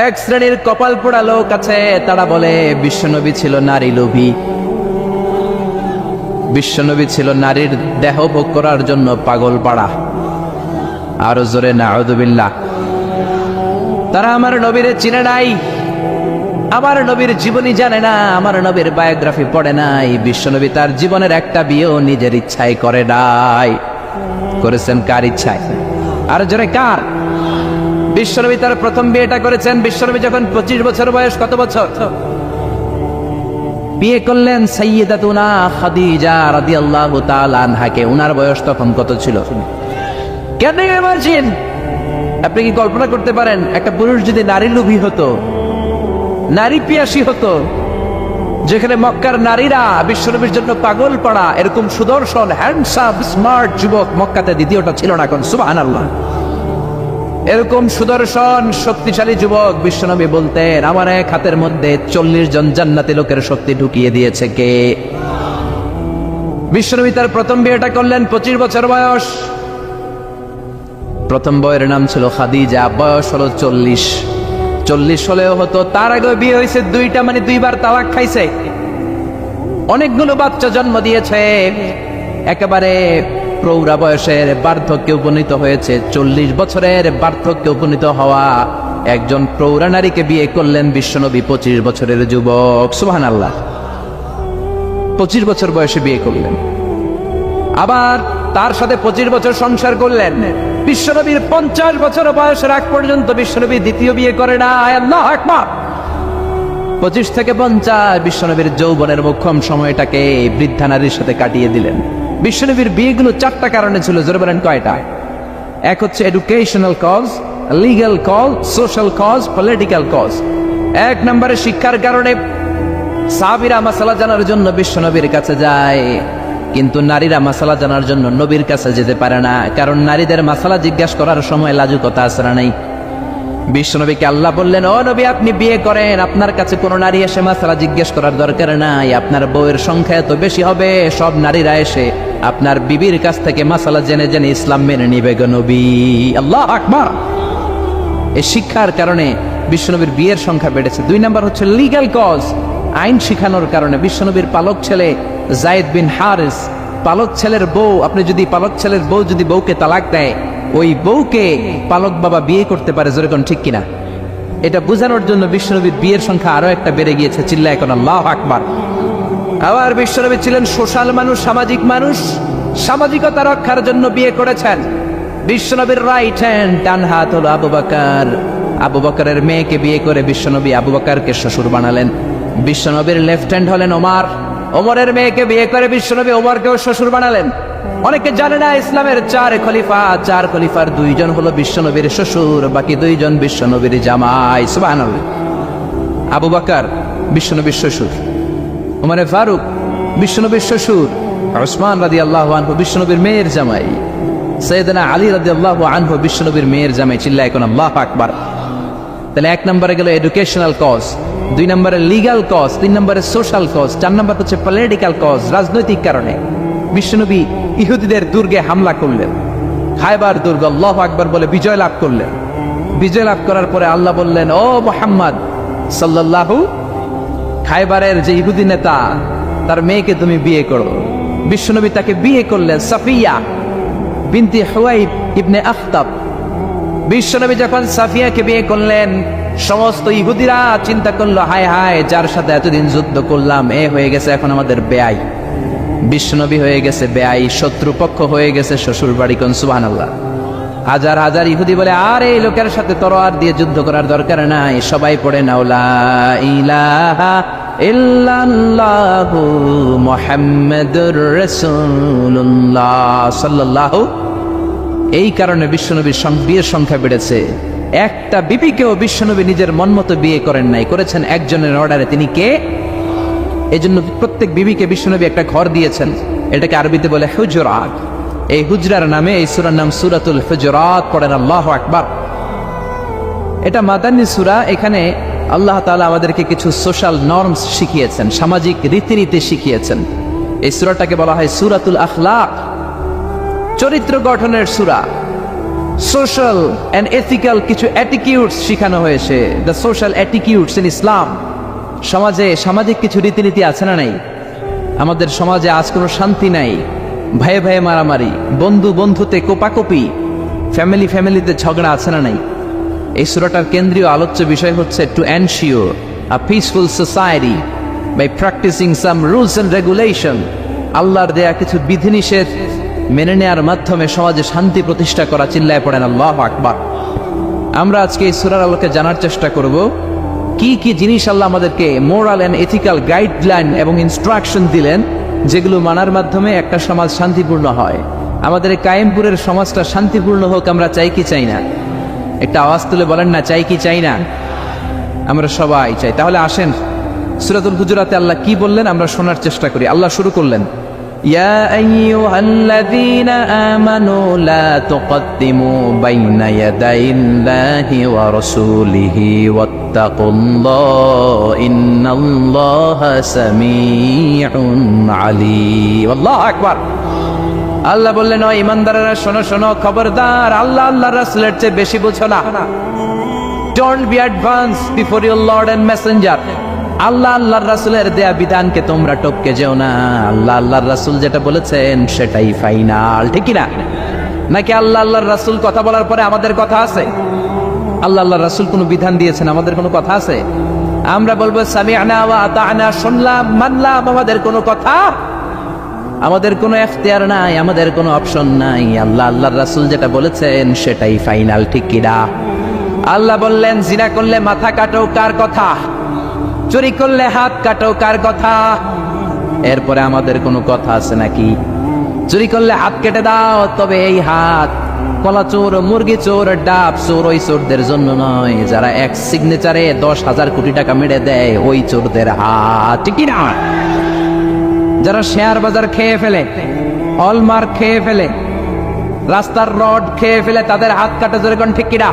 এক শ্রেণীর কপাল পোড়া লোক আছে, তারা বলে বিশ্বনবী ছিল নারী লোভী, বিশ্বনবী ছিল নারীর দেহ ভোগ করার জন্য পাগল পাড়া। আরো জোরে নাউযুবিল্লাহ। তারা আমার নবীরে চিনে নাই, আমার নবীর জীবনী জানে না, আমার নবীর বায়োগ্রাফি পড়ে নাই। বিশ্বনবী তার জীবনের একটা বিয়েও নিজের ইচ্ছায় করে নাই। করেছেন কার ইচ্ছায়? আর জোরে কার? বিশ্বনবী তার প্রথম বিয়েটা করেছেন বিশ্বনবী যখন 25 বছর বয়স। কত বছর? বিয়ে করলেন সাইয়্যিদাতুনা খাদিজা রাদিয়াল্লাহু তাআলা আনহাকে। উনার বয়স তখন কত ছিল? Can you imagine? আপনি কি কল্পনা করতে পারেন একটা পুরুষ যদি নারী লোভী হতো, নারী পিয়াসী হতো, যেখানে মক্কার নারীরা বিশ্বনবীর জন্য পাগল পড়া, এরকম সুদর্শন হ্যান্ডসাম স্মার্ট যুবক মক্কাতে দ্বিতীয়টা ছিল না। এখন সুবহানাল্লাহ। এরকম সুদর্শন শক্তিশালী যুবক বিশ্বনবী বলতেন, আমার এক হাতের মধ্যে 40 জন জান্নাতি লোকের শক্তি ঢুকিয়ে দিয়েছে কে? বিশ্বনবী তার প্রথম বিয়েটা করলেন 25 বছর বয়স। প্রথম বউয়ের নাম ছিল খাদিজা, বয়স হলো 40। 40 হলেও হতো, তার আগে বিয়ে হয়েছে দুইটা, মানে দুইবার তালাক খাইছে, অনেকগুলো বাচ্চা জন্ম দিয়েছে, একেবারে প্রৌঢ়া বয়সের বার্ধক্যে উপনীত হয়েছে। 40 বছরের বার্ধক্যে উপনীত হওয়া একজন প্রৌঢ়া নারীকে বিয়ে করলেন বিশ্বনবী, 25 বছরের যুবক। সুবহানাল্লাহ। 25 বছর বয়সে বিয়ে করলেন, আবার তার সাথে 25 বছর সংসার করলেন। বিশ্বনবীর 50 বছর বয়সের আগ পর্যন্ত বিশ্বনবী দ্বিতীয় বিয়ে করে না। আল্লাহু আকবার। 25 থেকে 50 বিশ্বনবীর যৌবনের মোক্ষম সময়টাকে বৃদ্ধা নারীর সাথে কাটিয়ে দিলেন। বিশ্বনবীর বিয়েগুলো 4টা কারণে ছিল। জোরে বলেন কয়টা? এক হচ্ছে educational cause, legal cause, social cause, political cause. 1 নম্বরে শিক্ষার কারণে। সাহাবীরা মাসালা জানার জন্য বিশ্বনবীর কাছে যায়, কিন্তু নারীরা মাসালা জানার জন্য নবীর কাছে যেতে পারে না, কারণ নারীদের মাসালা জিজ্ঞাসা করার সময় লাজুকতা আছে না নাই? বিশ্বনবীকে আল্লাহ বললেন, ও নবী আপনি বিয়ে করেন, আপনার কাছে কোনো নারী এসে মাসালা জিজ্ঞেস করার দরকার নাই, আপনার বউয়ের সংখ্যা এত বেশি হবে, সব নারীরা এসে আপনার বিবির কাছ থেকে মাসালা জেনে জেনে ইসলাম মেনে নিবে গো নবী। আল্লাহু আকবার। এই শিক্ষার কারণে বিশ্বনবীর বিয়ের সংখ্যা বেড়েছে। 2 নাম্বার হচ্ছে লিগ্যাল কজ, আইন শিখানোর কারণে। বিশ্বনবীর পালক ছেলে যায়েদ বিন হারিস, পালক ছেলের বউ, আপনি যদি পালক ছেলের বউ যদি বউকে তালাক দেয়, ওই বউকে পালক বাবা বিয়ে করতে পারে। জোরে কোন ঠিক কিনা? এটা বোঝানোর জন্য বিশ্বনবীর বিয়ের সংখ্যা আরো একটা বেড়ে গিয়েছে। চিল্লায় এখন আল্লাহু আকবার। আবার বিশ্বনবী ছিলেন সোশ্যাল মানুষ, সামাজিক মানুষ, সামাজিকতা রক্ষার জন্য বিয়ে করেছেন। বিশ্বনবীর রাইট হ্যান্ড, ডান হাত হলো আবু বকর। আবু বকরের মেয়েকে বিয়ে করে বিশ্বনবী আবু বকরকে শ্বশুর বানালেন। বিশ্বনবীর লেফট হ্যান্ড হলেন ওমর। ওমরের মেয়েকে বিয়ে করে বিশ্বনবী ওমরকেও শ্বশুর বানালেন। অনেকে জানে না ইসলামের 4 খলিফা, 4 খলিফার 2 জন হলো বিশ্বনবীর শ্বশুর, বাকি 2 জন বিশ্বনবীর জামাই। সুবহানাল্লাহ। আবু বকর বিশ্বনবীর শ্বশুর, ওমরে ফারুক বিশ্বনবীর শ্বশুর, উসমান রাদিয়াল্লাহু আনহু বিশ্বনবীর মেয়ের জামাই, সাইয়েদনা আলী রাদিয়াল্লাহু আনহু বিশ্বনবীর মেয়ের জামাই। চিল্লায় এখন আল্লাহু আকবার। তাহলে 1 নম্বরে গেল এডুকেশনাল কজ, 2 নম্বরে লিগ্যাল কজ, 3 নম্বরে সোশ্যাল কজ, 4 নম্বর হচ্ছে পলিটিক্যাল কজ, রাজনৈতিক কারণে। বিশ্বনবী ইহুদিদের দুর্গে হামলা করলেন, খায়বার দুর্গ, আল্লাহু আকবার বলে বিজয় লাভ করলেন। বিজয় লাভ করার পরে আল্লাহ বললেন, ও মুহাম্মদ সাল্লাল্লাহু, খায়বারের যে ইহুদি নেতা তার মেয়েকে তুমি বিয়ে করো। বিশ্বনবী তাকে বিয়ে করলেন, সাফিয়া বিনতে হুয়াইব ইবনে আখতাব। বিশ্বনবী যখন সাফিয়াকে বিয়ে করলেন, সমস্ত ইহুদিরা চিন্তা করলো, হায় হায়, যার সাথে এতদিন যুদ্ধ করলাম এ হয়ে গেছে এখন আমাদের বেয়াই। বিশ্বনবী হয়ে গেছে বেয়াই, শত্রুপক্ষ হয়ে গেছে শ্বশুর বাড়ি। কোন সুবহানাল্লাহ। হাজার হাজার ইহুদি বলে, আর এই লোকের সাথে তরোয়ার দিয়ে যুদ্ধ করার দরকার নাই, সবাই পড়ে নাও লা ইলাহা ইল্লাল্লাহু মুহাম্মাদুর রাসূলুল্লাহ সাল্লাল্লাহু। এই কারণে বিশ্বনবীর বিয়ের সংখ্যা বেড়েছে। একটা বিবিকেও বিশ্বনবী নিজের মন মতো বিয়ে করেন নাই, করেছেন একজনের অর্ডারে। তিনি কে? এই জন্য প্রত্যেক বিবিকে বিশ্বনবী একটা ঘর দিয়েছেন, এটাকে আরবিতে বলে হুজরাত। এই হুজরার নামে এই সূরার নাম সূরাতুল হুজরাত। পড়েন আল্লাহু আকবার। এটা মাদানী সূরা। এখানে আল্লাহ তাআলা আমাদেরকে কিছু সোশ্যাল নর্মস শিখিয়েছেন, সামাজিক রীতিনীতি শিখিয়েছেন। এই সূরাটাকে বলা হয় সূরাতুল আখলাক, চরিত্র গঠনের সূরা। সোশ্যাল এন্ড এথিক্যাল কিছু অ্যাটিটিউডস শেখানো হয়েছে, দ্য সোশ্যাল অ্যাটিটিউডস ইন ইসলাম। সমাজে সামাজিক কিছু রীতিনীতি আছে না নাই? আমাদের সমাজে আজ কোনো শান্তি নাই, ভাইয়ে ভাইয়ে মারামারি, বন্ধু বন্ধুতে কোপাকুপি, ফ্যামিলিতে ঝগড়া আছে না নাই? এই সূরাটার কেন্দ্রীয় আলোচ্য বিষয় হচ্ছে to ensure a peaceful society by practising some rules and regulation. আল্লাহর দেয়া কিছু বিধিনিষেধ মেনে নেওয়ার মাধ্যমে সমাজে শান্তি প্রতিষ্ঠা করা। চিল্লায় পড়েন আল্লাহু আকবার। আমরা আজকে এই সূরার আলোকে জানার চেষ্টা করব কি কি জিনিস আল্লাহ আমাদেরকে মোরাল এন্ড এথিক্যাল গাইডলাইন এবং ইনস্ট্রাকশন দিলেন, যেগুলো মানার মাধ্যমে একটা সমাজ শান্তিপূর্ণ হয়। আমাদের এই কায়েমপুরের সমাজটা শান্তিপূর্ণ হোক আমরা চাই কি চাই না? একটা আওয়াজ তুলে বলেন না, চাই কি চাই না? আমরা সবাই চাই। তাহলে আসেন সূরাতুল হুজুরাতে আল্লাহ কি বললেন আমরা শোনার চেষ্টা করি। আল্লাহ শুরু করলেন, ইয়া আইয়ুহাল্লাযীনা আমানু লা তুকদ্দিমু বাইনা ইয়াদাইল্লাহি ওয়া রাসূলিহি ওয়াত্তাকুল্লাহ ইন্নাল্লাহা সামিউন আলীম। আল্লাহু আকবার। আল্লাহ বললেন, ও ইমানদারেরা শোনো শোনো, খবরদার আল্লাহ আল্লাহর রাসূলের চেয়ে বেশি বুঝো না। Don't be advance before your lord and messenger. আল্লাহ আল্লাহর রাসূলের দেয়া বিধানকে তোমরা টপকে যেও না। আল্লাহ আল্লাহর রাসূল যেটা বলেছেন সেটাই ফাইনাল, ঠিক কি না? নাকি আল্লাহ আল্লাহর রাসূল কথা বলার পরে আমাদের কথা আছে? আল্লাহ আল্লাহর রাসূল কোনো বিধান দিয়েছেন, আমাদের কোনো কথা আছে? আমরা বলবো সামি'না ওয়া আতা'না, শুনলাম মানলাম, আমাদের কোনো কথা, আমাদের কোনো এখতিয়ার নাই, আমাদের কোনো অপশন নাই। আল্লাহ আল্লাহর রাসূল যেটা বলেছেন সেটাই ফাইনাল, ঠিক কি না? আল্লাহ বললেন, জিনা করলে মাথা কাটো, কার কথা? চুরি করলে হাত কাটো, কার কথা? এরপরে আমাদের কোনো কথা আছে নাকি? চুরি করলে হাত কেটে দাও, তবে এই হাত কলা চোর, মুরগি চোর, ডাব চোর ওই চোরদের জন্য নয়, যারা এক সিগনেচারে 10,000 কোটি টাকা মেরে দেয় ওই চোরদের হাত, ঠিক না? যারা শেয়ার বাজার খেয়ে ফেলে, হলমার্ক খেয়ে ফেলে, রাস্তার রড খেয়ে ফেলে, তাদের হাত কাটে, জোরে কোন ঠিক কিনা?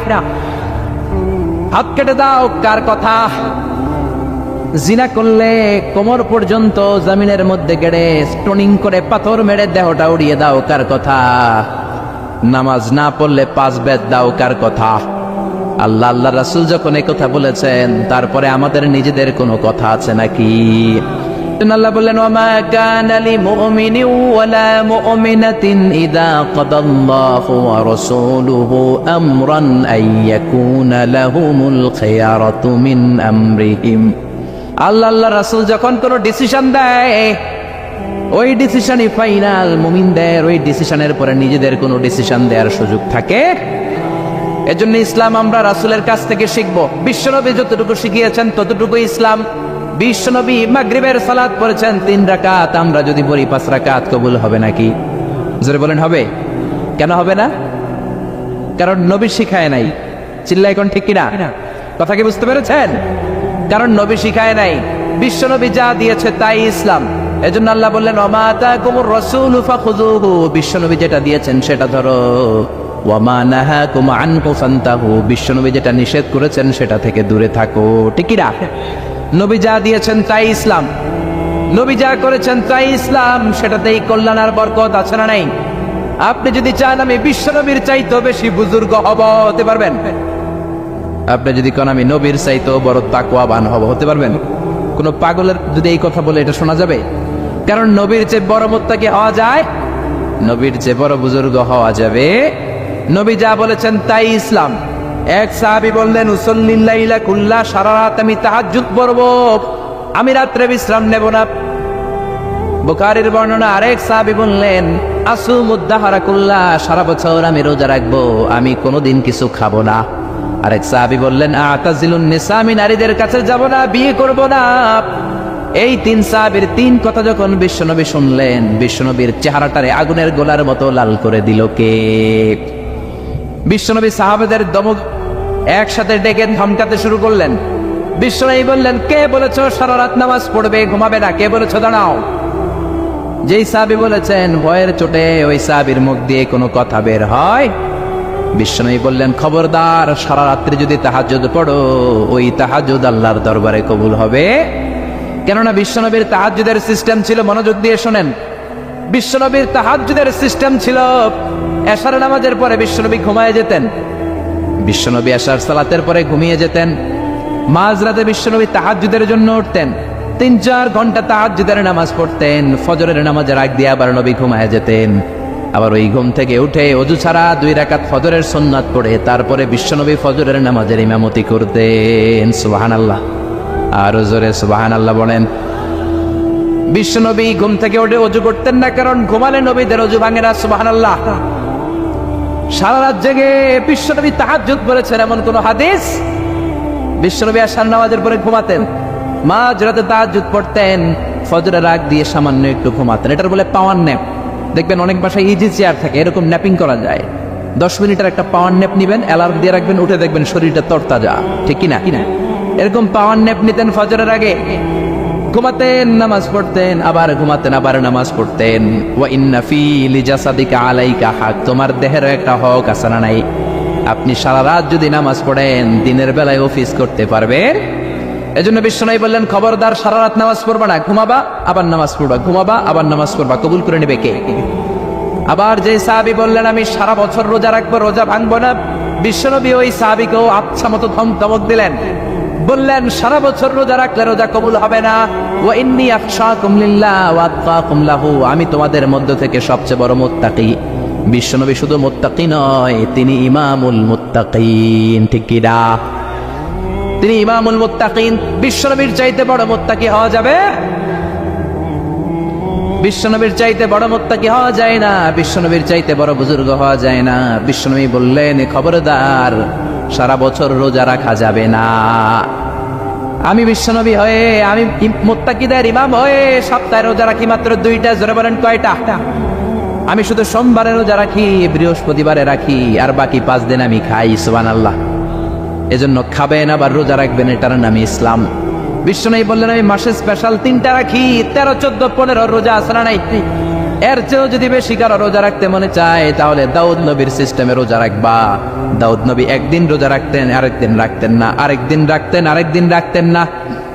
হাত কেটে দাও, কার কথা? জিনা করলে কোমর পর্যন্ত জমিনের মধ্যে গেড়ে স্টোনিং করে পাথর মেরে দেহটা উড়িয়ে দাও, কার কথা? নামাজ না পড়লে 5 বেদ দাও, কার কথা? আল্লাহ আল্লাহ রাসূল যখন এই কথা বলেছেন, তারপরে আমাদের নিজেদের কোনো কথা আছে নাকি? আল্লাহ বললেন, ওয়ামা কানা লিমুমিনিন ওয়ালা মুমিনাতিন ইযা কাদাল্লাহু ওয়া রাসূলুহু আমরান আইয়াকুনা লাহুমুল খিয়ারাতু মিন আমরিহিম। আল্লাহ আল্লাহ রাসূল যখন কোনো ডিসিশন দেয়, ওই ডিসিশনই ফাইনাল। মুমিনদের ওই ডিসিশনের পরে নিজেদের কোনো ডিসিশন দেওয়ার সুযোগ থাকে? এজন্য ইসলাম আমরা রাসূলের কাছ থেকে শিখব। বিশ্বনবী যতটুকু শিখিয়েছেন ততটুকু ইসলাম। বিশ্বনবী মাগরিবের সালাত পড়েছেন 3 রাকাত, আমরা যদি পড়ি 5 রাকাত, কবুল হবে নাকি? জোরে বলেন, হবে? কেন হবে না? কারণ নবী শিখায় নাই। চিল্লায় কোন ঠিক কিনা? কথা কি বুঝতে পেরেছেন? কারণ নবী শিখায় নাই, বিশ্বনবী যা দিয়েছে তাই ইসলাম। এজন্য আল্লাহ বললেন, ওমা আতাকুমুর রাসূলু ফাখুযুহু, বিশ্বনবী যেটা দিয়েছেন সেটা ধরো। ওয়ামা নাহাকুম আনহু ফান্তাহু, বিশ্বনবী যেটা নিষেধ করেছেন সেটা থেকে দূরে থাকো, ঠিক কি না? নবী যা দিয়েছেন তাই ইসলাম, নবী যা করেছেন তাই ইসলাম, সেটাতেই কল্যাণ আর বরকত আছে না নাই? আপনি যদি চান আমি বিশ্বনবীর চাইতে বেশি বুজুর্গ হব, হতে পারবেন? আপনি যদি কোন আমি নবীর চাইতে বড় তাকওয়াবান হব, হতে পারবেন? কোন পাগলের যদি এই কথা বলে এটা শোনা যাবে? কারণ নবীর চেয়ে বড় মুত্তাকি হওয়া যায়, নবীর চেয়ে বড় বুজুর্গ হওয়া যাবে। নবী যা বলেছেন তাই ইসলাম। এক সাহাবী বললেন, উসাল্লিল লাইলা কুল্লা, সারা রাত আমি তাহাজ্জুদ পড়ব, আমি রাত্রে বিশ্রাম নেব না। বুখারীর বর্ণনা। আরেক সাহাবী বললেন, আসুমুদ দাহরা কুল্লা, সারা বছর আমি রোজা রাখবো, আমি কোনোদিন কিছু খাবো না। আরেক সাহাবী বললেন, আতাজিলুন নিসা, আমি নারীদের কাছে যাব না, বিয়ে করব না। এই 3 সাহাবীর 3 কথা যখন বিশ্বনবী শুনলেন, বিশ্বনবীর চেহারাটারে আগুনের গোলার মতো লাল করে দিল কে? বিশ্বনবী সাহাবাদের দমক একসাথে ডেকে ধমকাতে শুরু করলেন। বিশ্বনবী বললেন, কে বলেছো সারা রাত নামাজ পড়বে, ঘুমাবে না? কে বলেছো? দাঁড়াও। যেই সাহাবী বলেছেন, ভয়ের চোটে ওই সাহাবীর মুখ দিয়ে কোনো কথা বের হয়। বিশ্বনবী বললেন, খবরদার, সারা রাত্রি যদি তাহাজ্জুদ পড়ো, ওই তাহাজ্জুদ আল্লাহর দরবারে কবুল হবে। কেননা বিশ্বনবীর তাহাজ্জুদের সিস্টেম ছিল, মনোযোগ দিয়ে শোনেন, বিশ্বনবীর তাহাজ্জুদের সিস্টেম ছিল এশার নামাজের পরে বিশ্বনবী ঘুমায় যেতেন। বিশ্বনবী এশার সালাতের পরে ঘুমিয়ে যেতেন। মাঝরাতে বিশ্বনবী তাহাজ্জুদের জন্য উঠতেন, 3-4 ঘন্টা তাহাজ্জুদের নামাজ পড়তেন। ফজরের নামাজের আগ দিয়ে আবার নবী ঘুমায় যেতেন। আবার ওই ঘুম থেকে উঠে ওযু ছাড়া 2 রাকাত ফজরের সুন্নাত পড়ে তারপরে বিশ্বনবী ফজরের নামাজের ইমামতি করতেন। সুবহানাল্লাহ, আর জোরে সুবহানাল্লাহ বলেন। বিশ্বনবী ঘুম থেকে উঠে ওযু করতেন না, কারণ ঘুমালে নবীদের ওযু ভাঙে না। সুবহানাল্লাহ। সারা রাত জেগে বিশ্বনবী তাহাজ্জুদ পড়েছেন এমন কোন হাদিস? বিশ্বনবী আশার নামাজের পরে ঘুমাতেন, মাঝরাতে তাহাজ্জুদ পড়তেন, ফজরের আগ দিয়ে সামান্য একটু ঘুমাতেন। এটার বলে পাওয়ার ন্যাপ। দেখবেন অনেক বাসায় ইজি চেয়ার থাকে, এরকম ন্যাপিং করা যায়। 10 মিনিটের একটা পাওয়ার ন্যাপ নিবেন, অ্যালার্ম দিয়ে রাখবেন, উঠে দেখবেন শরীরটা তরতাজা। ঠিক কিনা? এরকম পাওয়ার ন্যাপ নিতেন ফজরের আগে, ঘুমাতেন, নামাজ পড়তেন, আবার ঘুমাতেন, আবার নামাজ পড়তেন। ওয়া ইন্না ফি লিজাসাদিকা আলাইকা হক, তোমার দেহের একটা হক আছে না নাই? আপনি সারা রাত যদি নামাজ পড়েন দিনের বেলায় অফিস করতে পারবেন। এজন্য বিশ্বনবী বললেন, খবরদার সারা রাত নামাজ পড়বা না, ঘুমাবা আবার নামাজ পড়বা, ঘুমাবা আবার নামাজ পড়বা, কবুল করে নেবে কে? আবার যে সাহাবী বললেন আমি সারা বছর রোজা রাখবো, রোজা ভাঙবো না, বিশ্বনবী ওই সাহাবীকেও আচ্ছা মতো ধমক দিলেন, বললেন সারা বছর রোজা রাখলে রোজা কবুল হবে না। ওয়া ইন্নী আখশাকুম লিল্লাহ ওয়া আতকাকুম লাহু, আমি তোমাদের মধ্য থেকে সবচেয়ে বড় মুত্তাকি। বিশ্বনবী শুধু মুত্তাকি নয়, তিনি ইমামুল মুত্তাকিন। ঠিক কি না? তিনি ইমামুল মুত্তাকিন। বিশ্বনবীর চাইতে বড় মুত্তাকি হওয়া যাবে? বিশ্বনবীর চাইতে বড় মুত্তাকি হওয়া যায় না, বিশ্বনবীর চাইতে বড় বুজুর্গ হওয়া যায় না। বিশ্বনবী বললেন, খবরদার সারা বছর রোজা রাখা যাবে না। আমি বিশ্বনবী হয়ে, আমি মুত্তাকিদের ইমাম হয়ে সপ্তাহে রোজা রাখি মাত্র 2টা। জোরে বলেন কয়টা? আমি শুধু সোমবারে রোজা রাখি, বৃহস্পতিবারে রাখি, আর বাকি 5 দিন আমি খাই। সুবহানাল্লাহ। এজন্য খাবেন আবার রোজা রাখবেন, এটার নাম ইসলাম। বিশ্বনবী বললেন আমি মাসে স্পেশাল 3টা রাখি, 13, 14, 15 রোজা আছে না নাই? এর চেয়েও যদি বেশি কারো রোজা রাখতে মনে চায় তাহলে দাউদ নবীর সিস্টেমে রোজা রাখবা। দাউদ নবী একদিন রোজা রাখতেন, আরেকদিন রাখতেন না, আরেকদিন রাখতেন, আরেকদিন রাখতেন না।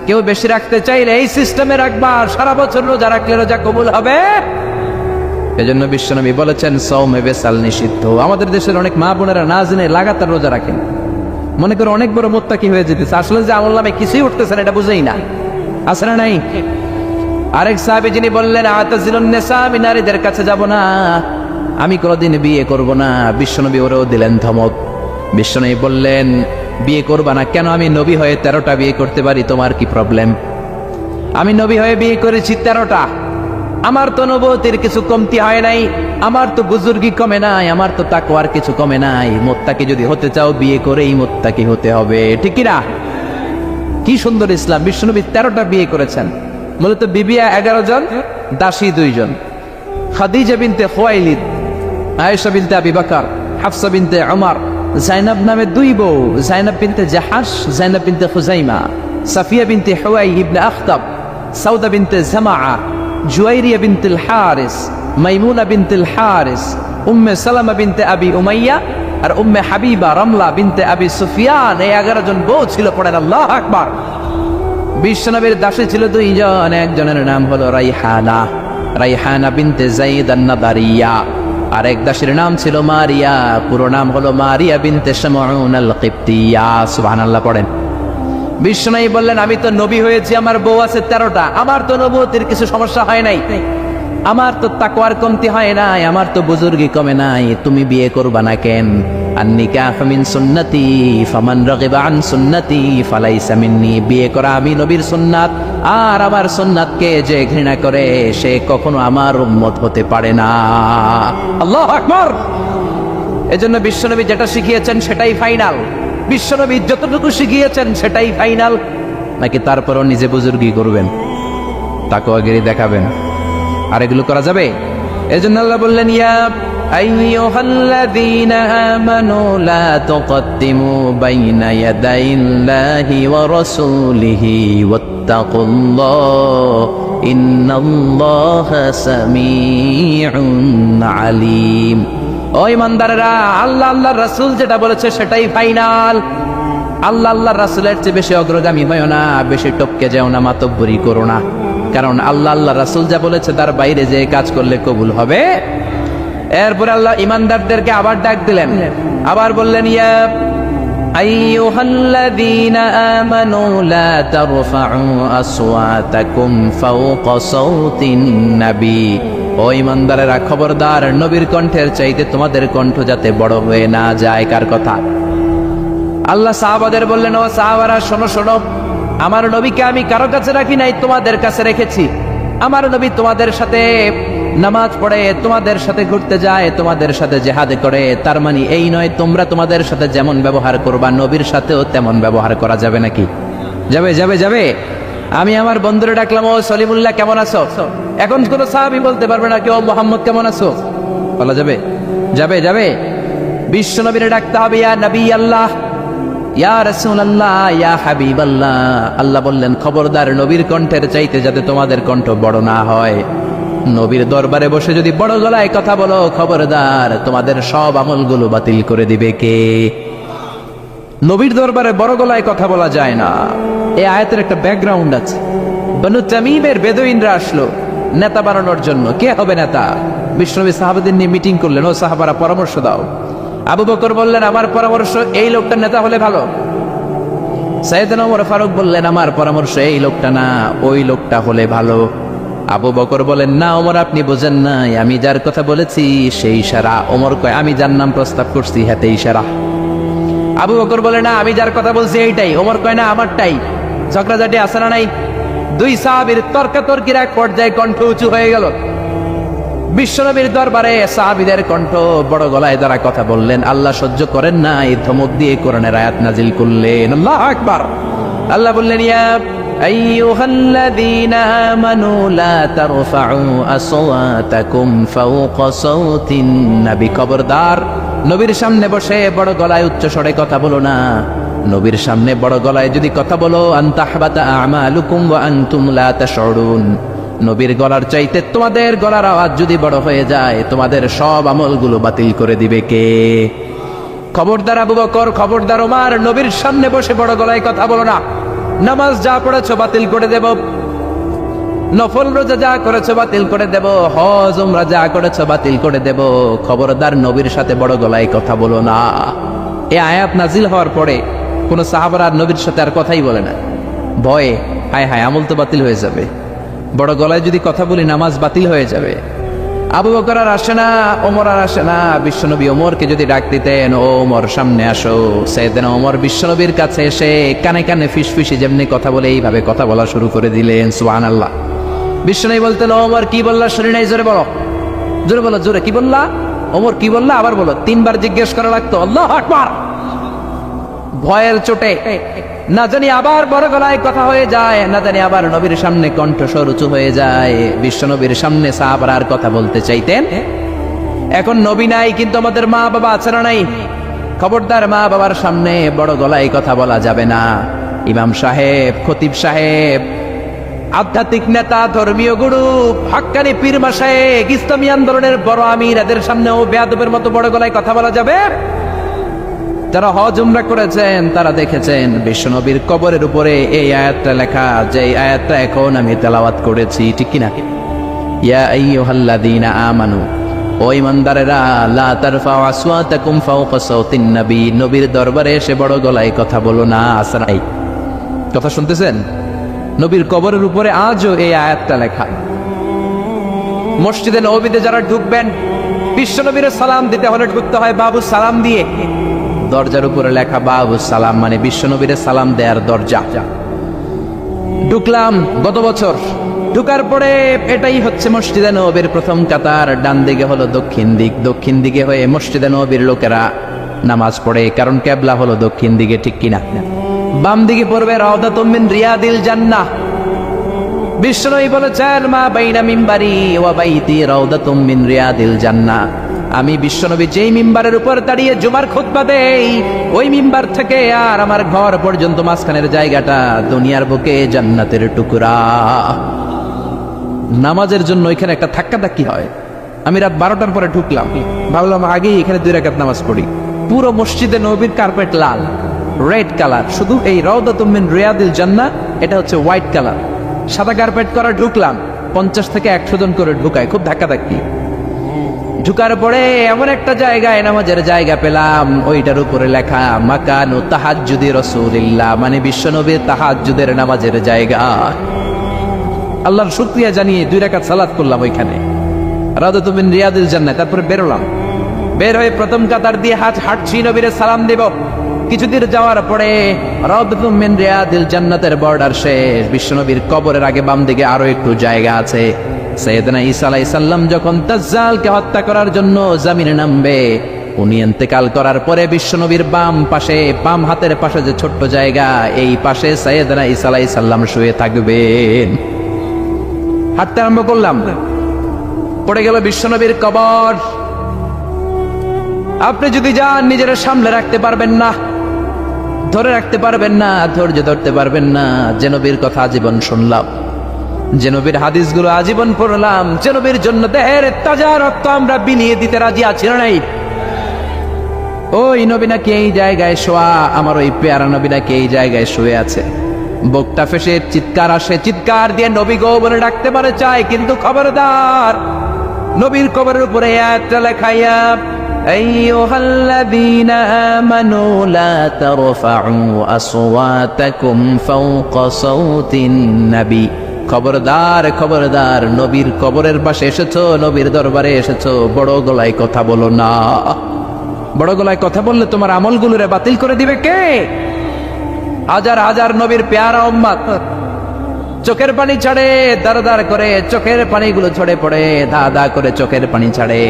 কেউ বেশি রাখতে চাইলে এই সিস্টেমে রাখবা, সারা বছর রোজা রাখলে রোজা কবুল হবে। এজন্য বিশ্বনবী বলেছেন সওমে বেসাল নিষিদ্ধ। আমাদের দেশের অনেক মা বোনেরা না জেনে লাগাতার রোজা রাখেন, মনে করে অনেক বড় মুত্তাকি হয়ে যেতেছে, আসলে যে আমল নামে কিছুই উঠতেছে না এটা বুঝেই না। আছে না নাই? আরেক সাহাবী যিনি বললেন আতাজিলুন নিসা, আমি নারীদের কাছে যাব না, আমি কোনোদিন বিয়ে করব না। বিশ্বনবী ওরেও দিলেন ধমক। বিশ্বনবী বললেন বিয়ে করবা না কেন? আমি নবী হয়ে 13টা বিয়ে করতে পারি, তোমার কি প্রবলেম? আমি নবী হয়ে বিয়ে করেছি 13টা, আমার তো নবুয়তের কিছু কমতি হয় নাই, আমার তো বুজুর্গি কমে নাই, আমার তো তাকওয়ার কিছু কমে নাই। মুত্তাকি যদি হতে চাও বিয়ে করেই মুত্তাকি হতে হবে। ঠিক কি না? কি সুন্দর ইসলাম! বিশ্বনবী 13টা বিয়ে করেছেন। মূলত বিবিয়া 11 জন, দাসী 2 জন। খাদিজা বিনতে খুয়াইলিদ, আয়েশা বিনতে আবি বকর, হাফসা বিনতে উমর, জাইনাব নামে 2 বউ, জাইনাব বিনতে জাহাশ, জাইনাব বিনতে খুজাইমা, সাফিয়া বিনতে হুয়াই ইবনে আখতাব, সাউদা বিনতে জামাআ, জুয়াইরিয়া বিনতুল হারিস, মাইমুনা বিনতুল হারিস, উম্মে সালামা বিনতে আবি উমাইয়া, আর উম্মে হাবিবা রামলা বিনতে আবি সুফিয়ান। এই 11 জন বউ ছিল। পড়েন আল্লাহু আকবার। বিশ্বনবীর দাসী ছিল 2 জন, একজনের নাম হলো রাইহানা, রাইহানা বিনতে যায়েদ আন-নাদারিয়া, আর এক দাসীর নাম ছিল মারিয়া, পুরো নাম হলো মারিয়া বিনতে শামউন আল-কিবতিয়া। সুবহানাল্লাহ পড়েন। বিশ্বনবী বললেন আমি তো নবী হয়েছি, আমার বউ আছে 13টা, আমার তো নবুয়তের কিছু সমস্যা হয় নাই, আমার তো তাকওয়ার কমতি হয় নাই, আমার তো বুজুর্গি কমে নাই, তুমি বিয়ে করবা না কেন? আন-নিকাহু মিন সুন্নতি ফামান রাগিবা আন সুন্নতি ফালাইসা মিন্নি। বিয়ে করা আমি নবীর সুন্নাত, আর আমার সুন্নাতকে যে ঘৃণা করে সে কখনো আমার উম্মত হতে পারে না। আল্লাহু আকবার। এজন্য বিশ্বনবী যেটা শিখিয়েছেন সেটাই ফাইনাল। বিশ্বনবী যতটুকু শিখিয়েছেন সেটাই ফাইনাল। নাকি তারপরও নিজে বুজুর্গি করবেন, তাকওয়াগিরি দেখাবেন? আর এগুলো করা যাবে? এজন্য আল্লাহ বললেন ইয়া আইয়ুহাল্লাযীনা আমানু লা তুকদ্দিমু বাইনা ইয়াদাইল্লাহি ওয়া রাসূলিহি ওয়াত্তাকুল্লাহ ইন্নাল্লাহা সামিউন আলীম। ও ইমানদারেরা, আল্লাহ আল্লাহর রাসূল যেটা বলেছে সেটাই ফাইনাল। আল্লাহ আল্লাহর রাসূলের চেয়ে বেশি অগ্রগামী হয়ো না, বেশি টপকে যাও না, মাতব্বরি করো না। কারণ আল্লাহ আল্লাহ রাসূল যা বলেছে তার বাইরে যে কাজ করলে কবুল হবে। এরপরে আল্লাহ ইমানদারদেরকে আবার ডাক দিলেন, আবার বললেন, ইয়া আইয়ুহাল্লাযীনা আমানু লা তারফাউ আসওয়াতাকুম ফাওকা সাওতিন নবী। ও ইমানদারেরা, খবরদার, নবীর কণ্ঠের চাইতে তোমাদের কণ্ঠ যাতে বড় হয়ে না যায়। কার কথা? আল্লাহ সাহাবাদের বললেন, ও সাহাবারা, শোনো শোনো, আমার নবীকে আমি কারো কাছে রাখি নাই, তোমাদের কাছে রেখেছি। আমার নবী তোমাদের সাথে নামাজ পড়ে, তোমাদের সাথে ঘুরতে যায়, তোমাদের সাথে জিহাদ করে। তার মানে এই নয় তোমরা তোমাদের সাথে যেমন ব্যবহার করবা নবীর সাথেও তেমন ব্যবহার করা যাবে নাকি? যাবে যাবে যাবে। আমি আমার বন্ধুরে ডাকলাম, ও সলিমুল্লাহ কেমন আছো? এখন কোন সাহাবী বলতে পারবে না, কেউ মোহাম্মদ কেমন আছো বলা যাবে? যাবে যাবে। বিশ্ব নবীরে ডাকতে হবে, ইয়া নবী আল্লাহ, ইয়া রাসূলুল্লাহ, ইয়া হাবিবাল্লাহ। আল্লাহ বললেন, খবরদার, নবীর কণ্ঠের চাইতে যাতে তোমাদের কণ্ঠ বড় না হয়। নবীর দরবারে বসে যদি বড় গলায় কথা বলো, খবরদার, তোমাদের সব আমলগুলো বাতিল করে দিবে কে? নবীর দরবারে বড় গলায় কথা বলা যায় না। এই আয়াতের একটা ব্যাকগ্রাউন্ড আছে। বনু তামিমের বেদুইনরা আসলো নেতা বানানোর জন্য। কে হবে নেতা? বিশ্বনবী সাহাবাদের নিয়ে মিটিং করলেন, ও সাহাবারা পরামর্শ দাও। আবু বকর বললেন, আমার পরামর্শ এই লোকটা নেতা হলে ভালো। সাইয়েদনা ওমর ফারুক বললেন, আমার পরামর্শ এই লোকটা না, ওই লোকটা হলে ভালো। আবু বকর বলেন, না ওমর, আপনি বোঝেন নাই, আমি যার কথা বলেছি সেই ইশারা। ওমর কয়, আমি যার নাম প্রস্তাব করছি হাতে ইশারা। আবু বকর বলে, না আমি যার কথা বলছি এইটাই। ওমর কয়, না আমারটাই। ঝগড়াঝাটি আছে না নাই? দুই সাহাবীর তর্কাতর্কির এক পর্যায়ে কণ্ঠ উঁচু হয়ে গেল। বিশ্বনবীর দরবারে সাহাবীদের কণ্ঠ বড় গলায় যারা কথা বললেন, আল্লাহ সহ্য করেন না, এই ধমক দিয়ে কোরআনের আয়াত নাজিল করলেন। আল্লাহু আকবার। আল্লাহ বললেন, ইয়া আইয়ুহাল্লাযীনা আমানু লা তারফাউ আসওয়াতাকুম ফাওকা সাওতিন নবী। খবরদার, নবীর সামনে বসে বড় গলায় উচ্চ স্বরে কথা বলো না। নবীর সামনে বড় গলায় যদি কথা বলো, আনতাহবাতা আমালুকুম ওয়া আনতুম লা তাশউরুন। নবীর গলার চাইতে তোমাদের গলার আওয়াজ যদি বড় হয়ে যায়, তোমাদের সব আমলগুলো বাতিল করে দিবে কে? খবরদার আবু বকর, খবরদার ওমর, নবীর সামনে বসে বড় গলায় কথা বলো না। নামাজ যা পড়েছো বাতিল করে দেব, নফল রোজা যা করেছো বাতিল করে দেব, হজ উমরা যা করেছো বাতিল করে দেব। খবরদার, নবীর সাথে বড় গলায় কথা বলো না। এই আয়াত নাজিল হওয়ার পরে কোন সাহাবারা নবীর সাথে আর কথাই বলে না, ভয়ে। হায় হায়, আমল তো বাতিল হয়ে যাবে, বড় গলায় যদি কথা বলি নামাজ বাতিল হয়ে যাবে। আবু বকর আর আসে না, ওমর আর আসে না। বিশ্বনবী ওমরকে যদি ডাক দিতেন, ও ওমর সামনে আসো, সাইয়েদনা ওমর বিশ্বনবীর কাছে এসে কানে কানে ফিসফিসি যেমনি কথা বলে এইভাবে কথা বলা শুরু করে দিলেন। সুবহানাল্লাহ। বিশ্বনবী বলতেন, ও ওমর কি বললা শুনি নাই, জোরে বলো, জোরে বলো, জোরে। কি বললা ওমর, কি বললা? আবার বলো। তিনবার জিজ্ঞেস করা লাগতো। আল্লাহু আকবার। ভয়ের চোটে না জানি আবার বড় গলায় কথা হয়ে যায়, না জানি আবার নবীর সামনে কণ্ঠস্বর উঁচু হয়ে যায়। বিশ্ব নবীর সামনে সাহাবারা আর কথা বলতে চাইতেন। এখন নবী নাই, কিন্তু আমাদের মা বাবা আছে না নাই? খবরদার, মা বাবার সামনে বড় গলায় কথা বলা যাবে না। ইমাম সাহেব, খতিব সাহেব, আধ্যাত্মিক নেতা, ধর্মীয় গুরু, হাক্কানি পীর মাশায়েখ, ইসলামী আন্দোলনের বড় আমির, এদের সামনেও বেয়াদবের মতো বড় গলায় কথা বলা যাবে? যারা হজ উমরা করেছেন তারা দেখেছেন বিশ্বনবীর কবরের উপরে এই আয়াতটা লেখা, যে আয়াতটা এখন আমি তেলাওয়াত করেছি, ঠিক কিনা? ইয়া আইয়ুহাল্লাযীনা আমানু, ও ঈমানদারেরা, লা তারফাউ আসওয়াতাকুম ফাওকা সাওতিন নবী। নবীর দরবারে এসে বড় গলায় কথা বলো না। আছে নাই? কথা শুনতেছেন? নবীর কবরের উপরে আজও এই আয়াতটা লেখা। মসজিদে নববীতে যারা ঢুকবেন, বিশ্বনবীর সালাম দিতে হলে ঢুকতে হয় বাবু সালাম দিয়ে। দরজার উপরে লেখা বাবু সালাম, মানে বিশ্বনবীর সালাম দেয়ার দরজা। ঢুকলাম গত বছর। ঢুকার পরে এটাই হচ্ছে মসজিদে নববীর প্রথম কাতার। ডান দিকে হলো দক্ষিণ দিক, দক্ষিণ দিকে হয়ে মসজিদে নববীর লোকেরা নামাজ পড়ে, কারণ কেবলা হলো দক্ষিণ দিকে, ঠিক কিনা? বাম দিকে পড়বে রাউদাতুম মিন রিয়াদিল জান্নাহ। বিশ্বনবী বলেছেন, মা বাইনা মিম্বারি ওয়া বাইতি রাউদাতুম মিন রিয়াদিল জান্নাহ। আমি বিশ্বনবী যেই মিম্বারের উপর দাঁড়িয়ে জুমার খুতবা দেই, ওই মিম্বার থেকে আর আমার ঘর পর্যন্ত মাঝখানের জায়গাটা দুনিয়ার বুকে জান্নাতের টুকরা। নামাজের জন্য এখানে একটা ধাক্কাধাক্কি হয়। আমি রাত 12টার পরে ঢুকলাম, ভাবলাম আগেই এখানে 2 রাকাত নামাজ পড়ি। পুরো মসজিদে নবীর কার্পেট লাল, রেড কালার। শুধু এই রাউদাতুম মিন রিয়াদিল জান্নাহ এটা হচ্ছে হোয়াইট কালার, সাদা কার্পেট করা। ঢুকলাম, 50 থেকে 100 জন করে ঢুকায়, খুব ধাক্কাধাক্কি। ঢুকার পরে এমন একটা জায়গায় নামাজের জায়গা পেলাম, ওইটার উপরে লেখা মাকানু তাহাজ্জুদি রাসূলিল্লাহ, মানে বিশ্বনবীর তাহাজ্জুদের নামাজের জায়গা। আল্লাহর শুকরিয়া জানিয়ে 2 রাকাত সালাত করলাম ওইখানে, রাউদাতু মিন রিয়াদিল জান্নাহ। তারপরে বেরোলাম, বের হয়ে প্রথম কাতার দিয়ে হাঁটছি, নবীরে সালাম দেব। কিছুদিন যাওয়ার পরে রাউদাতু মিন রিয়াদিল জান্নাতের বর্ডার শেষ, বিশ্বনবীর কবরের আগে বাম দিকে আরো একটু জায়গা আছে। সাইয়েদনা ঈসা আলাইহিস সালাম যখন দাজ্জালকে হত্যা করার জন্য জমিনে নামবে, উনি ইন্তেকাল করার পরে বিশ্বনবীর বাম পাশে, বাম হাতের পাশে যে ছোট্ট জায়গা, এই পাশে সাইয়েদনা ঈসা আলাইহিস সালাম শুয়ে থাকবেন। হাঁটতে আরম্ভ করলাম, পড়ে গেল বিশ্বনবীর কবর। আপনি যদি যান, নিজের সামলে রাখতে পারবেন না, ধরে রাখতে পারবেন না, ধৈর্য ধরতে পারবেন না। যে নবীর কথা আজীবন শুনলাম, যে নবীর হাদিসগুলো আজীবন পড়লাম, যে নবীর জন্য দেহের তাজা রক্ত আমরা বিলিয়ে দিতে রাজি আছি না নাই? ওই নবী নাকি এই জায়গায় শোয়া, আমার ওই পেয়ারা নবী নাকি এই জায়গায় শুয়ে আছে। বুকটা ফেসে চিৎকার আসে, চিৎকার দিয়ে নবী গো বলে ডাকতে পারে চায়, কিন্তু খবরদার, নবীর কবরের উপরে একটা লেখাইয়া আইয়ুহাল্লাযীনা আমানু লা তারফাউ আসওয়াতাকুম ফাওকা সাওতিন নবী। খবরদার, খবরদার, নবীর কবরের পাশে এসেছো, নবীর দরবারে এসেছো, বড় গলায় কথা বলো না। বড় গলায় কথা বললে তোমার আমলগুলোরে বাতিল করে দিবে কে? হাজার হাজার নবীর পেয়ারা উম্মত চোখের পানি ছাড়ে, দার দার করে চোখের পানিগুলো ঝরে পড়ে, দা দা করে চোখের পানি ছাড়ে,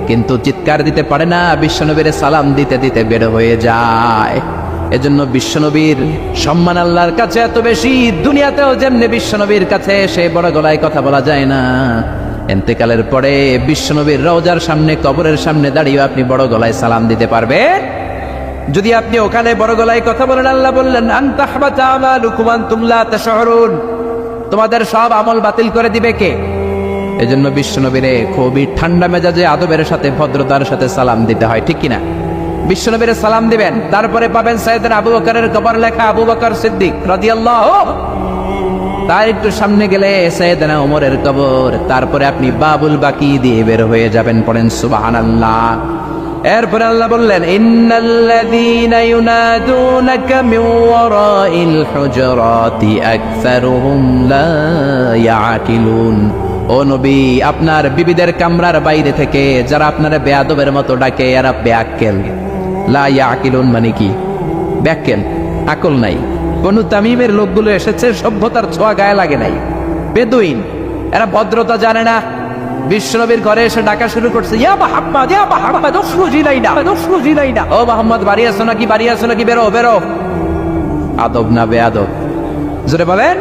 কিন্তু চিৎকার দিতে পারে না। বিশ্বনবীর সালাম দিতে দিতে বের হয়ে যায়। এজন্য বিশ্বনবীর সম্মান আল্লাহর কাছে এত বেশি, দুনিয়াতেও যেমনি বিশ্বনবীর কাছে সে বড় গলায় কথা বলা যায় না, ইন্তেকালের পরে বিশ্বনবীর রওজার সামনে, কবরের সামনে দাঁড়িয়ে আপনি বড় গলায় সালাম দিতে পারবে? যদি আপনি ওখানে বড় গলায় কথা বলেন, আল্লাহ বললেন আনতাহবাতা আমালুকুম আনতুম লা তাশউরুন, তোমাদের সব আমল বাতিল করে দিবে কে? এজন্য বিশ্বনবীরে খুবই ঠান্ডা মেজাজে, আদবের সাথে, ভদ্রতার সাথে সালাম দিতে হয়, ঠিক কিনা? বিশ্বনবীরে সালাম দিবেন, তারপরে পাবেন সাইয়েদনা আবু বকরের কবর লেখা আবু বকর সিদ্দিক রাদিয়াল্লাহু। তার একটু সামনে গেলে সাইয়েদনা ওমরের কবর, তারপরে আপনি বাবুল বাকি দিয়ে বের হয়ে যাবেন। পড়েন সুবহানাল্লাহ। এরপরে আল্লাহ বললেন ইন্নাল্লাযীনা ইউনাদুনাকা মিন ওয়ারাইল হুজুরাতি আকসারুহুম লা ইয়াকিলুন। ও নবী, আপনার বিবিদের কামরার বাইরে থেকে যারা আপনারা বেয়াদবের মতো ডাকে, এরা বেআক্কেল। লা ইয়াকিলুন মানে কি? বেআক্কেল, আকল নাই। বনু তামিমের লোকগুলো এসেছে, সভ্যতার ছোঁয়া গায়ে লাগে নাই, বেদুইন, এরা ভদ্রতা জানে না। বিশ্বনবীর ঘরে এসে ডাকা শুরু করছে, ইয়া মুহাম্মদ, ইয়া মুহাম্মদ, উখরুজ ইলাইনা, উখরুজ ইলাইনা। ও মুহাম্মদ, বাড়ি আছো নাকি? বাড়ি আছো নাকি? বেরো, বেরো। আদব না বেয়াদব? জোরে বলেন।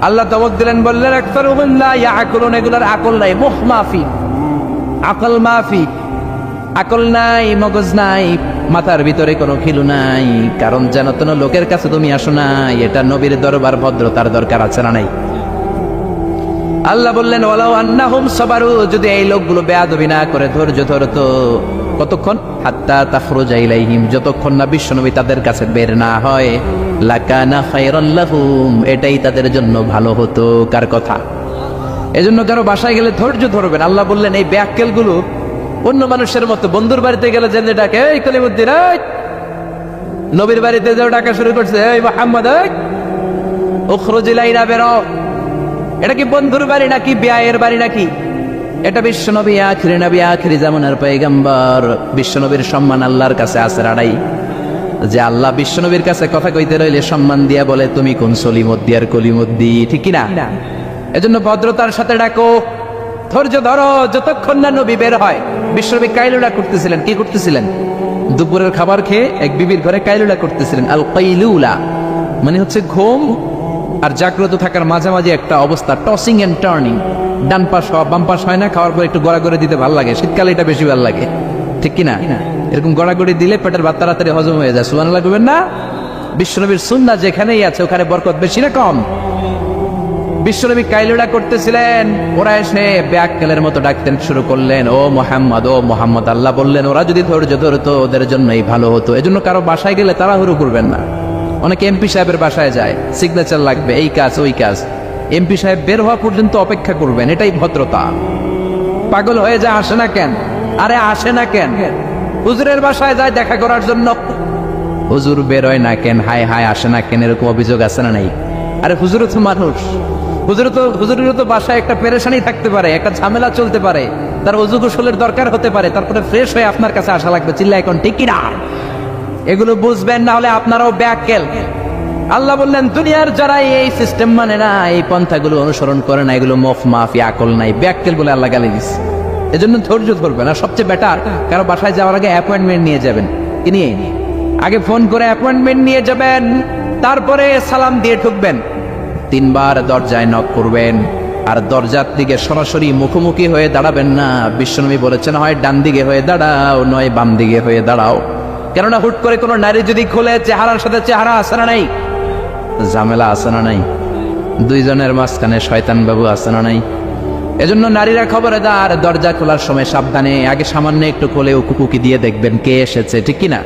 আল্লাহ ধমক দিলেন, বললেন আকসারুহুম লা ইয়াকুলুন, এগুলার আকল নাই, মুখ মাফি, আকল মাফি, আকল নাই, মগজ নাই, মাথার ভিতরে কোনো খিলু নাই। কারণ যেন তেন লোকের কাছে তুমি আসো নাই, এটা নবীর দরবার, ভদ্রতার দরকার আছে না নাই? আল্লাহ বললেন ওয়ালাউ আন্নাহুম সাবারু, যদি এই লোকগুলো বেয়াদবি না করে ধৈর্য ধরতো, কতক্ষণ? হাত্তা তাখরুজা ইলাইহিম, যতক্ষণ না বিশ্বনবী তাদের কাছে বের না হয়, লাকানা খায়রাল লাহুম, এটাই তাদের জন্য ভালো হতো। কার কথা? এজন্য কারো বাসায় গেলে ধৈর্য ধরবেন। আল্লাহ বললেন এই বেয়াক্কেল গুলো অন্য মানুষের মতো, বন্ধুর বাড়িতে গেলে যেমনি ডাকে, এই কলিমুদ্দিন, এই নবীর বাড়িতে যাও ডাকা শুরু করছে, এই মুহাম্মদ, এই উখরুজ ইলাইনা, বেরো। এটা কি বন্ধুর বাড়ি নাকি বিয়ের বাড়ি নাকি? এটা বিশ্বনবী, আখিরি নবী, আখিরি জামানার পয়গম্বর। বিশ্বনবীর সম্মান আল্লাহর কাছে আছে রাড়াই, যে আল্লাহ বিশ্বনবীর কাছে কথা কইতে রইলে সম্মান দিয়া বলে তুমি কোন সলিমদ্দি আর কলিমদ্দি, ঠিক কিনা? এজন্য ভদ্রতার সাথে ডাকো, ধৈর্য ধরো, যতক্ষণ না নবী বের হয়। বিশ্বনবী কাইলুলা করতেছিলেন। কি করতেছিলেন? দুপুরের খাবার খেয়ে এক বিবির ঘরে কাইলুলা করতেছিলেন। আল কাইলুলা মানে হচ্ছে ঘুম আর জাগ্রত থাকার মাঝামাঝি একটা অবস্থা, টসিং এন্ড টার্নিং, ডান পাশ হওয়া বাম পাশ হয় না, খাওয়ার পর একটু গড়াগড়ি দিতে ভালো লাগে, শীতকালে এটা বেশি ভালো লাগে, ঠিক কিনা? এরকম গড়াগড়ি দিলে পেটের ভাত তাড়াতাড়ি হজম হয়ে যায়। সুবহানাল্লাহ বলবেন না? বিশ্বনবীর সুন্নাহ যেখানেই আছে ওখানে বরকত বেশি না কম? বিশ্বনবী কাইলুলা করতেছিলেন, ওরা এসে বেয়াক্কেলের মতো ডাকতেন শুরু করলেন, ও মুহাম্মদ, ও মুহাম্মদ। আল্লাহ বললেন ওরা যদি ধৈর্য ধরতো ওদের জন্যই ভালো হতো। এজন্য কারো বাসায় গেলে তাড়াহুড়ো করবেন না। অনেকে এমপি সাহেবের বাসায় যায়, সিগনেচার লাগবে, এই কাজ ওই কাজ, এমপি সাহেব বের হওয়া পর্যন্ত অপেক্ষা করবেন, এটাই ভদ্রতা। পাগল হয়ে যায়, আসে না কেন? আরে আসে না কেন? হুজুরের বাসায় যায় দেখা করার জন্য, হুজুর বেরোয় না কেন? হায় হায় আসে না কেন? এরকম অভিযোগ আছে না নাই? আরে হুজুরও তো মানুষ, হুজুরেরও তো বাসায় একটা পেরেশানি থাকতে পারে, একটা ঝামেলা চলতে পারে, তার অজু গোসলের দরকার হতে পারে, তারপরে ফ্রেশ হয়ে আপনার কাছে আসা লাগবে। চিল্লা এখন ঠিক কিনা? এগুলো বুঝবেন, না হলে আপনারাও ব্যাককেল। আল্লাহ বললেন দুনিয়ার যারা এই সিস্টেম মানে না, এই পন্থাগুলো অনুসরণ করে না, এগুলো মফ মাফি আকল নাই, ব্যাককেল বলে আল্লাহ গালি দিচ্ছে। এজন্য ধৈর্য ধরবেন। আর সবচেয়ে বেটার, কারো বাসায় যাওয়ার আগে অ্যাপয়েন্টমেন্ট নিয়ে যাবেন। কি নিয়ে? আগে ফোন করে অ্যাপয়েন্টমেন্ট নিয়ে যাবেন, তারপরে সালাম দিয়ে ঢুকবেন। 3 বার দরজায় নক করবেন, আর দরজার দিকে সরাসরি মুখোমুখি হয়ে দাঁড়াবেন না। বিশ্বনবী বলেছেন হয় ডান দিকে হয়ে দাঁড়াও, নয় বাম দিকে হয়ে দাঁড়াও। কেননা হুট করে কোনো নারী যদি খোলে, চেহারার সাথে চেহারা আছে না নাই? ঝামেলা আছে না নাই? দুইজনের মাঝখানে শয়তান বাবু আছে না নাই? এজন্য নারীরা খবরদার, দরজা খোলার সময় সাবধানে, আগে সামান্য একটু খোলে উকুকুকি দিয়ে দেখবেন কে এসেছে, ঠিক কিনা?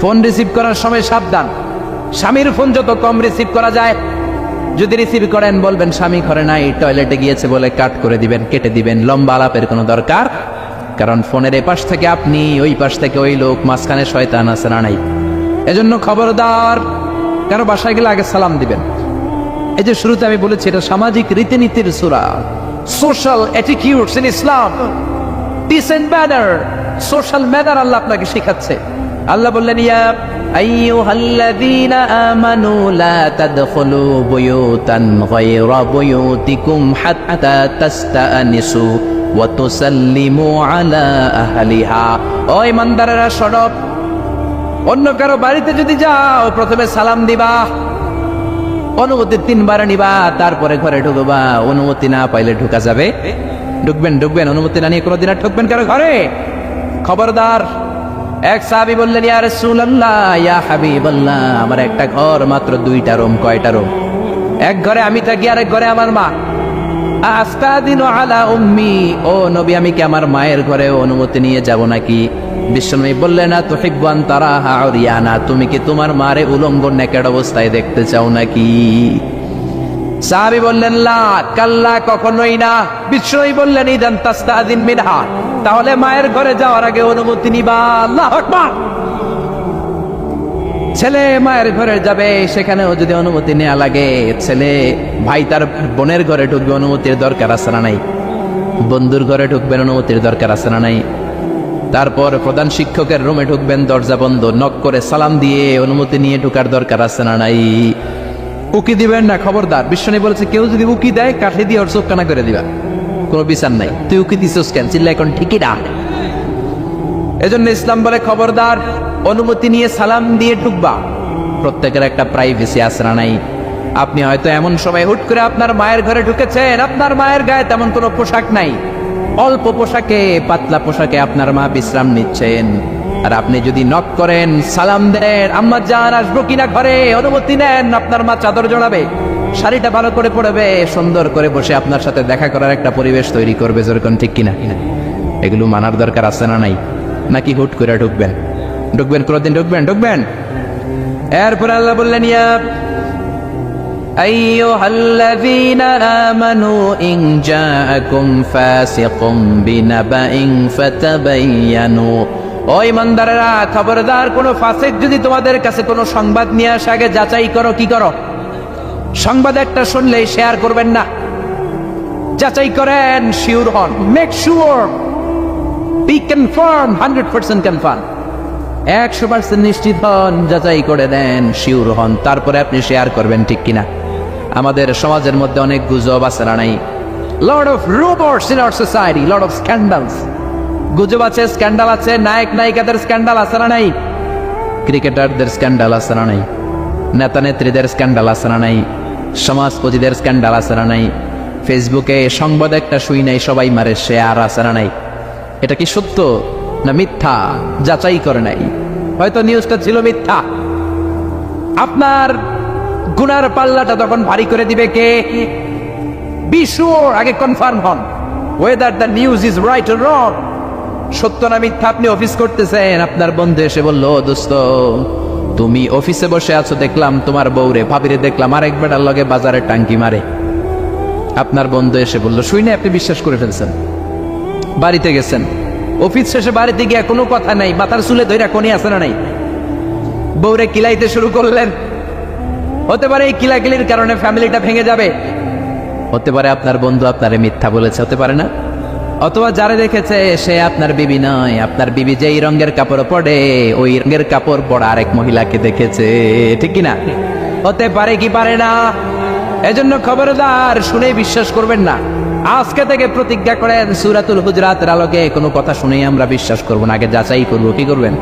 ফোন রিসিভ করার সময় সাবধান, স্বামীর ফোন যত কম রিসিভ করা যায়। যদি রিসিভ করেন বলবেন স্বামী ঘরে নাই, টয়লেটে গিয়েছে বলে কাট করে দিবেন, কেটে দিবেন। লম্বা আলাপের কোনো দরকার, কারণ ফোনের এপাশ থেকে আপনি, ওই পাশ থেকে ওই লোক, মাঝখানে শয়তান আছে না নাই? এজন্য খবরদার, কারো বাসায় গেলে আগে সালাম দিবেন। এই যে শুরুতে আমি বলেছি, এটা সামাজিক রীতিনীতির সূরা, social attitudes in Islam, decent manner, social manner আল্লাহ আপনাকে শেখাচ্ছে। আল্লাহ বললেন ইয়া আইয়ুহাল্লাযীনা আমানু লা তাদখুলু বুয়ুতান গায়রা বুয়ুতিকুম হাত্তা তাস্তানিসু ওয়া তুসাল্লিমু আলা আহলিহা। ও ইমানদারেরা শোনো, অন্য কারো বাড়িতে যদি যাও প্রথমে সালাম দিবা, অনুমতি 3 বার নিবা, তারপরে ঘরে ঢুকবা। অনুমতি না পাইলে ঢুকা যাবে? ঢুকবেন, অনুমতি না নিয়ে কোনোদিন আর ঢুকবেন কারো ঘরে? খবরদার। এক সাহাবী বললেন ইয়া রাসূলুল্লাহ, ইয়া হাবিবাল্লাহ, আমার একটা ঘর, মাত্র 2টা রুম। কয়টা রুম? এক ঘরে আমি থাকি, আরেক ঘরে আমার মা। আস্তাদিনু আলা উম্মি, ও নবী আমি কি আমার মায়ের ঘরে অনুমতি নিয়ে যাব নাকি? বিশ্বনবী বললেন না তুহিব্বু আন তারাহা উরিয়ানা, তুমি কি তোমার মারে উলঙ্গ নেকেড অবস্থায় দেখতে চাও নাকি? সাহাবী বললেন লা, কাল্লা, কখনোই না। বিশ্বনবী বললেন ইদান তাস্তাদিন মিনহা, তাহলে মায়ের ঘরে যাওয়ার আগে অনুমতি নিবা। আল্লাহু আকবার। ছেলে মায়ের ঘরে যাবে, সেখানেও যদি অনুমতি নেওয়া লাগে, ছেলে ভাই তার বোনের ঘরে ঢুকবে, অনুমতির দরকার আছে না নাই? বন্ধুর ঘরে ঢুকবেন, অনুমতির দরকার আছে না নাই? তারপর প্রধান শিক্ষকের রুমে ঢুকবেন, দরজা বন্ধ, নক করে সালাম দিয়ে অনুমতি নিয়ে ঢোকার দরকার আছে না নাই? উকি দিবেন না, খবরদার। বিশ্বনী বলেছে কেউ যদি উকি দেয়, কাঠে দিয়ে ওর চোখ কানা করে দিবা, কোনো বিচার নাই। তুই উকি দিছিস কেন? চিল্লা এখন ঠিকই না। এজন্য ইসলাম বলে খবরদার, অনুমতি নিয়ে সালাম দিয়ে ঢুকবা। প্রত্যেকের একটা প্রাইভেসি আছে না নাই? আপনি হয়তো এমন সময় হুট করে আপনার মায়ের ঘরে ঢুকেছেন, আপনার মায়ের গায়ে তেমন কোনো পোশাক নাই, অল্প পোশাকে, পাতলা পোশাকে আপনার মা বিশ্রাম নিচ্ছেন। আর আপনি যদি নক করেন, সালাম দেন, আম্মা জান আসবো কিনা ঘরে, অনুমতি নেন, আপনার মা চাদর জড়াবে, শাড়িটা ভালো করে পরবে, সুন্দর করে বসে আপনার সাথে দেখা করার একটা পরিবেশ তৈরি করবে। যেরকম ঠিক কিনা? এগুলো মানার দরকার আছে না নাই? নাকি হুট করে ঢুকবেন? কোনদিন ঢুকবেন। এরপর আল্লাহ বললেন ইয়া আইয়ুহাল্লাযীনা আমানু ইন জাআকুম ফাসিকুম বিনাবাইন ফাতাবায়ানু, ও ইমানদারেরা খবরদার, কোন ফাসিক যদি তোমাদের কাছে কোনো সংবাদ নিয়ে আসে, আগে যাচাই করো। কি করো? সংবাদ একটা শুনলেই শেয়ার করবেন না, যাচাই করেন, শিওর হন, make sure, B confirm, 100% confirm, 100% নিশ্চিত হন, যাচাই করে দেন, শিওর হন, তারপরে আপনি শেয়ার করবেন, ঠিক কিনা? আমাদের সমাজের মধ্যে অনেক গুজব আছে না নাই? Lot of rumours in our society, lot of scandals. গুজব আছে, স্ক্যান্ডাল আছে, নায়ক নায়িকাদের স্ক্যান্ডাল আছে না নাই? ক্রিকেটারদের স্ক্যান্ডাল আছে না নাই? নেতা নেত্রীদের স্ক্যান্ডাল আছে না নাই? সমাজপতিদের স্ক্যান্ডাল আছে না নাই? ফেসবুকে সংবাদ একটা শুই নাই, সবাই মারে শেয়ার আছে না নাই? এটা কি সত্য না মিথ্যা? যাচাই করে নাই, হয়তো নিউজটা ছিল মিথ্যা। আপনার গুনার পাল্লাটা তখন ভারী করে দিবে কে? বি শিওর, আগে কনফার্ম হন whether the news is right or wrong, সত্য না মিথ্যা। আপনি অফিস করতেছেন, আপনার বন্ধু এসে বলল, দোস্ত তুমি অফিসে বসে আছো, দেখলাম তোমার বউরে ভাবিরে দেখলাম আরেক বেটার লগে বাজারে টাঙ্কি মারে। আপনার বন্ধু এসে বলল, শুই না, আপনি বিশ্বাস করে ফেলছেন। বাড়িতে গেছেন, অফিস শেষে বাড়িতে গিয়া কোনো কথা নাই, মাথার চুলে ধইরা কোনি আছে না নাই, বউরে কিলাইতে শুরু করলেন। হতে পারে এই কিলাকিলির কারণে ফ্যামিলিটা ভেঙে যাবে, হতে পারে আপনার বন্ধু আপনারে মিথ্যা বলেছে, হতে পারে না? অথবা যারা দেখেছে সে আপনার বিবি নয়, আপনার বিবি যেই রঙের কাপড় পরে ওই রঙের কাপড় পরা আরেক মহিলাকে দেখেছে, ঠিক কিনা? হতে পারে কি পারে না? এজন্য খবরদার, শুনে বিশ্বাস করবেন না। আজকে থেকে প্রতিজ্ঞা করেন সূরাতুল হুজরাতের আলোকে কোনো কথা শুনেই আমরা বিশ্বাস করব না, আগে যাচাই করবো। কি করবেন?